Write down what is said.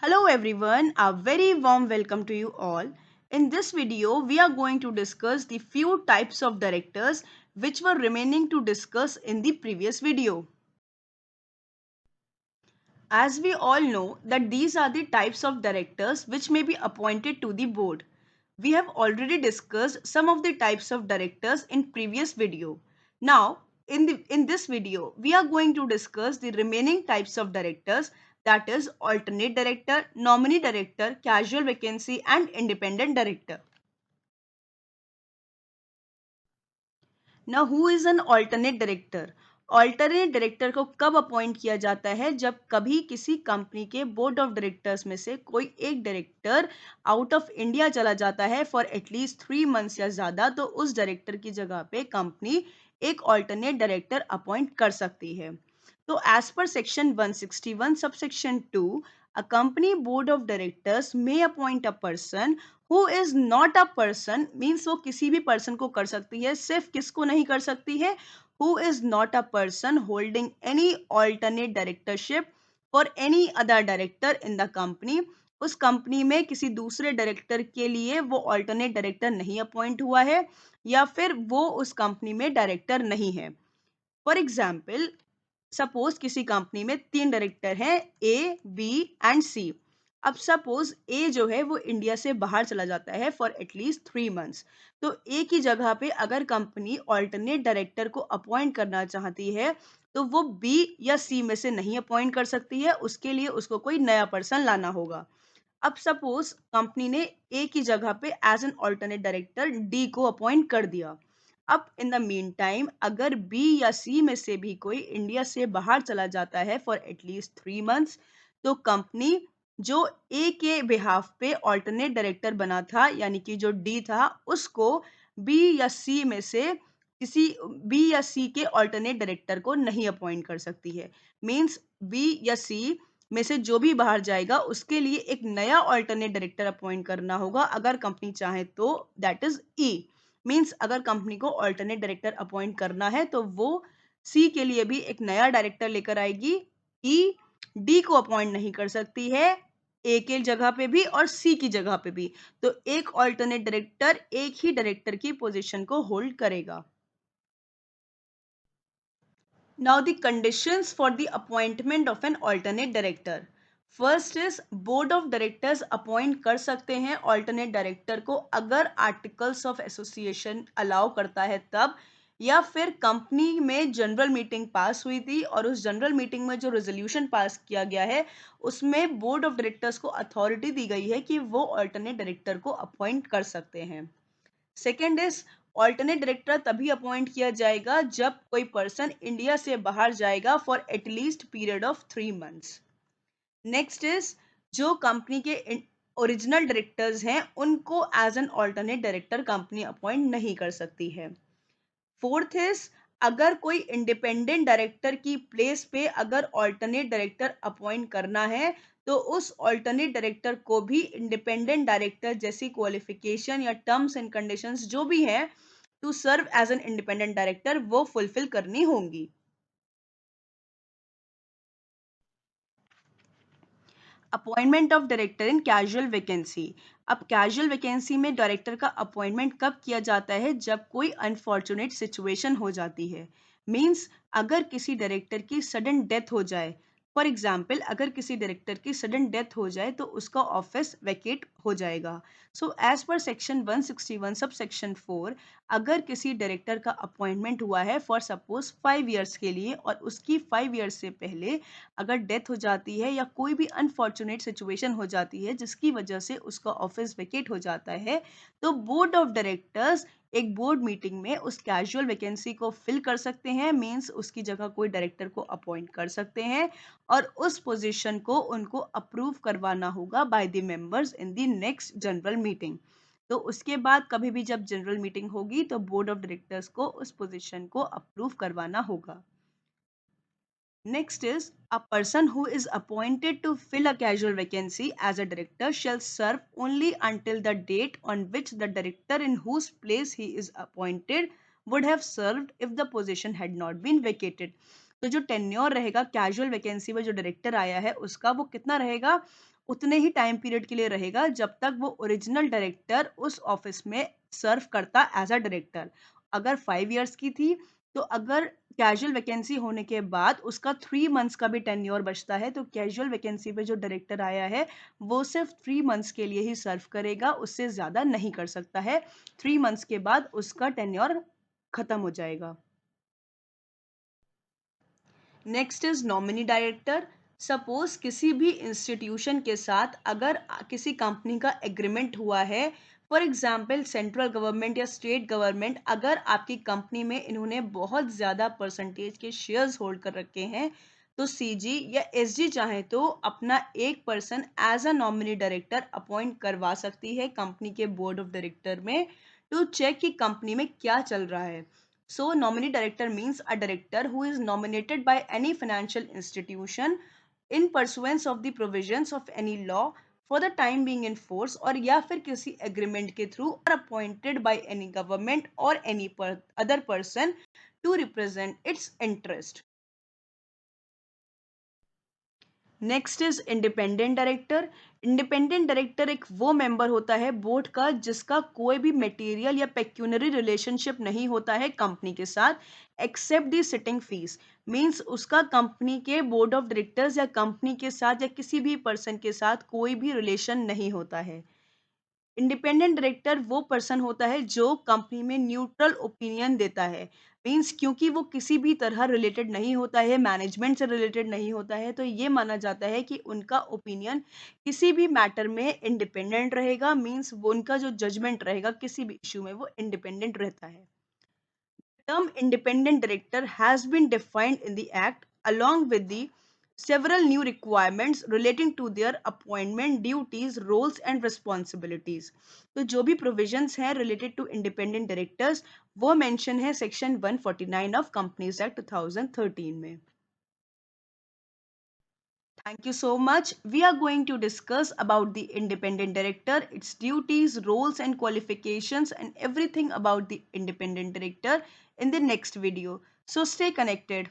Hello everyone, a very warm welcome to you all. In this video, we are going to discuss the few types of directors which were remaining to discuss in the previous video. As we all know that these are the types of directors which may be appointed to the board. We have already discussed some of the types of directors in previous video. Now, in this video, we are going to discuss the remaining types of directors, that is alternate director, nominee director, casual vacancy and independent director. Now, who is an alternate director? Alternate director को कब appoint किया जाता है? जब कभी किसी company के board of directors में से कोई एक डायरेक्टर आउट ऑफ इंडिया चला जाता है फॉर एटलीस्ट 3 मंथ्स या ज्यादा, तो उस डायरेक्टर की जगह पे कंपनी एक ऑल्टरनेट डायरेक्टर अपॉइंट कर सकती है. तो as per section 161 subsection 2, a company board of directors may appoint a person who is not a person, means वो किसी भी पर्सन को कर सकती है. सिर्फ किसको नहीं कर सकती है? Who is not a person holding any alternate directorship for any other director in the company. उस कंपनी में किसी दूसरे डायरेक्टर के लिए वो ऑल्टरनेट डायरेक्टर नहीं अपॉइंट हुआ है या फिर वो उस कंपनी में डायरेक्टर नहीं है. फॉर एग्जाम्पल, सपोज किसी कंपनी में 3 डायरेक्टर हैं, ए, बी एंड सी. अब सपोज ए जो है वो इंडिया से बाहर चला जाता है फॉर एटलीस्ट 3 मंथ्स. तो ए की जगह पे अगर कंपनी ऑल्टरनेट डायरेक्टर को अपॉइंट करना चाहती है तो वो बी या सी में से नहीं अपॉइंट कर सकती है. उसके लिए उसको कोई नया पर्सन लाना होगा. अब सपोज कंपनी ने ए की जगह पे as an alternate director D को अपॉइंट कर दिया. अब इन द मीन टाइम अगर बी या सी में से भी कोई इंडिया से बाहर चला जाता है फॉर एटलीस्ट 3 मंथ्स, तो कंपनी जो ए के बिहाफ पे ऑल्टरनेट डायरेक्टर बना था, यानी कि जो डी था, उसको बी या सी में से किसी बी या सी के ऑल्टरनेट डायरेक्टर को नहीं अपॉइंट कर सकती है. मींस बी या सी में से जो भी बाहर जाएगा उसके लिए एक नया ऑल्टरनेट डायरेक्टर अपॉइंट करना होगा अगर कंपनी चाहे तो. That is E. मींस अगर कंपनी को ऑल्टरनेट डायरेक्टर अपॉइंट करना है तो वो सी के लिए भी एक नया डायरेक्टर लेकर आएगी. ई डी को अपॉइंट नहीं कर सकती है, ए के जगह पे भी और सी की जगह पे भी. तो एक ऑल्टरनेट डायरेक्टर एक ही डायरेक्टर की पोजीशन को होल्ड करेगा. Now the conditions for the appointment of an alternate director. First is board of directors appoint कर सकते हैं ऑल्टरनेट डायरेक्टर को अगर आर्टिकल्स ऑफ एसोसिएशन अलाउ करता है तब, या फिर कंपनी में जनरल मीटिंग पास हुई थी और उस जनरल मीटिंग में जो रेजोल्यूशन पास किया गया है उसमें बोर्ड ऑफ डायरेक्टर्स को अथॉरिटी दी गई है कि वो ऑल्टरनेट डायरेक्टर को अपॉइंट कर सकते हैं. सेकेंड इज ऑल्टरनेट डायरेक्टर तभी अपॉइंट किया जाएगा जब कोई पर्सन इंडिया से बाहर जाएगा for at least period of 3 months. Next is जो कंपनी के ओरिजिनल डायरेक्टर्स हैं उनको as an alternate director company appoint नहीं कर सकती है. फोर्थ इज अगर कोई इंडिपेंडेंट डायरेक्टर की प्लेस पे अगर ऑल्टरनेट डायरेक्टर अपॉइंट करना है तो उस ऑल्टरनेट डायरेक्टर को भी इंडिपेंडेंट डायरेक्टर जैसी क्वालिफिकेशन या टर्म्स एंड कंडीशंस जो भी हैं to serve as an independent director वो फुलफिल करनी होंगी. Appointment of director in casual vacancy. अब कैजुअल वैकेंसी में डायरेक्टर का अपॉइंटमेंट कब किया जाता है? जब कोई अनफॉर्चुनेट सिचुएशन हो जाती है. मींस अगर किसी डायरेक्टर की सडन डेथ हो जाए, फॉर एग्जाम्पल अगर किसी डायरेक्टर की सडन डेथ हो जाए तो उसका ऑफिस वैकेट हो जाएगा. So as per section 161 sub section 4, अगर किसी डायरेक्टर का अपॉइंटमेंट हुआ है फॉर सपोज 5 ईयर्स के लिए और उसकी 5 ईयर्स से पहले अगर डेथ हो जाती है या कोई भी अनफॉर्चुनेट सिचुएशन हो जाती है जिसकी वजह से उसका ऑफिस वेकेट हो जाता है, तो बोर्ड ऑफ डायरेक्टर्स एक बोर्ड मीटिंग में उस कैजुअल वैकेंसी को फिल कर सकते हैं. मींस उसकी जगह कोई डायरेक्टर को अपॉइंट कर सकते हैं और उस पोजीशन को उनको अप्रूव करवाना होगा by the members in the next general meeting. तो उसके बाद कभी भी जब जनरल मीटिंग होगी तो बोर्ड ऑफ डायरेक्टर्स को उस पोजीशन को अप्रूव करवाना होगा. Next is a person who is appointed to fill a casual vacancy as a director shall serve only until the date on which the director in whose place he is appointed would have served if the position had not been vacated. तो जो tenure रहेगा casual vacancy में जो director आया है उसका, वो कितना रहेगा, उतने ही टाइम पीरियड के लिए रहेगा जब तक वो ओरिजिनल डायरेक्टर उस ऑफिस में सर्व करता एज अ डायरेक्टर। अगर 5 इयर्स की थी, तो अगर कैजुअल वैकेंसी होने के बाद उसका 3 मंथ्स का भी टेन्योर बचता है, तो कैजुअल वैकेंसी पे जो डायरेक्टर आया है वो सिर्फ 3 मंथ्स के लिए ही सर्व करेगा, उससे ज़्यादा नहीं कर सकता है। 3 मंथ्स के बाद उसका टेन्योर खत्म हो जाएगा। Next is nominee director. Suppose किसी भी इंस्टीट्यूशन के साथ अगर किसी कंपनी का एग्रीमेंट हुआ है, फॉर एग्जाम्पल सेंट्रल गवर्नमेंट या स्टेट गवर्नमेंट, अगर आपकी कंपनी में इन्होंने बहुत ज़्यादा परसेंटेज के शेयर्स होल्ड कर रखे हैं, तो सीजी या एसजी चाहे तो अपना एक person as a nominee director appoint करवा सकती है कंपनी के बोर्ड ऑफ डायरेक्टर में, टू चेक कि कंपनी में क्या चल रहा है। So, nominee director means a director who is nominated by any financial institution in pursuance of the provisions of any law for the time being in force, और या फिर किसी agreement के through or appointed by any government or any other person to represent its interest. Next is independent director. Independent director एक वो member होता है board का जिसका कोई भी मटेरियल या पेक्यूनरी रिलेशनशिप नहीं होता है कंपनी के साथ, एक्सेप्ट दी सिटिंग फीस। मींस उसका कंपनी के बोर्ड ऑफ डायरेक्टर्स या कंपनी के साथ या किसी भी पर्सन के साथ कोई भी रिलेशन नहीं होता है। इंडिपेंडेंट डायरेक्टर वो पर्सन होता है जो कंपनी में न्यूट्रल ओपिनियन देता है। मींस क्योंकि वो किसी भी तरह रिलेटेड नहीं होता है, मैनेजमेंट से रिलेटेड नहीं होता है, तो ये माना जाता है कि उनका ओपिनियन किसी भी मैटर में इंडिपेंडेंट रहेगा। मींस वो उनका जो जजमेंट रहेगा किसी भी इशू में वो इंडिपेंडेंट रहता है। Term independent director has been defined in the Act along with the several new requirements relating to their appointment, duties, roles and responsibilities. तो जो भी provisions हैं related to independent directors वो mention है section 149 of Companies Act 2013 में. Thank you so much. We are going to discuss about the independent director, its duties, roles and qualifications and everything about the independent director in the next video. So stay connected.